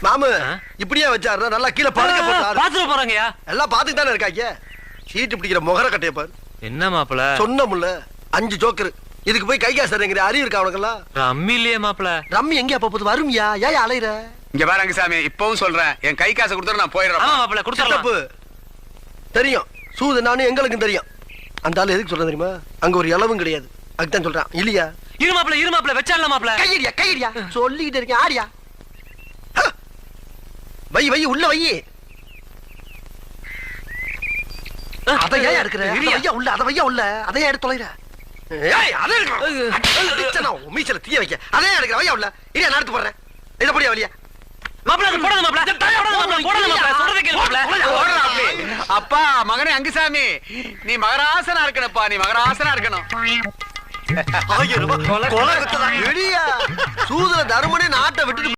மாமு இப்படியே வச்சாரு நல்லா கீழே படுக்க போட்டாரு. பாத்துட்டு போறாங்கயா. எல்லாம் பாத்துட்டு தானே இருக்காங்க. சீட்டு பிடிக்கிற முகர கட்டைய பாரு. என்ன மாப்பிள சொன்னமுல்ல 5 ஜோக்கர். இதுக்கு போய் கை காசு தரங்கிற அறிவு இருக்கா உனக்கெல்லாம்? ரம்மி இல்லையே மாப்பிள. ரம்மி எங்க அப்ப போது வரும்யா? ஏன் அலையற? இங்க பாரு அங்குசாமி, இப்பவும் சொல்றேன், என் கை காசு கொடுத்துட்டு நான் போயிடுறேன். ஆமா மாப்பிள கொடுத்துறலாம். தெரியும் சூது நானும் எங்களுக்கும் தெரியும். அந்த ஆளு எதுக்கு சொல்றேன் தெரியுமா? அங்க ஒரு இளவும் கிடையாது. அதுதான் சொல்றான் இல்லையா? இரு மாப்பிள வச்சால மாப்பிள. கையடியா சொல்லிக்கிட்டு இருக்கேன். ஆடியா வை வை உள்ள வை. அத ஏன் எடுக்கிற? ஐயா உள்ள அத வையா உள்ள அத ஏன் எடுத்து தொலைற? ஏய் அத எடுக்கற. மீச்சல தீய வைக்க. அத ஏன் எடுக்கிற? வையா உள்ள. இரியா நான் எடுத்து போறேன். இத போடியா வலியா. மாப்பிள அது போடாத மாப்பிள. போடாத மாப்பிள. சொல்றத கேளு மாப்பிள. ஓடுறா அப்படி. அப்பா மகனே அங்குசாமி, நீ மகராசனா இருக்கணும்ப்பா, நீ மகராசனா இருக்கணும். கொலை குத்தலாம். வெளியா சூதுல தர்மனே நாட்டை விட்டு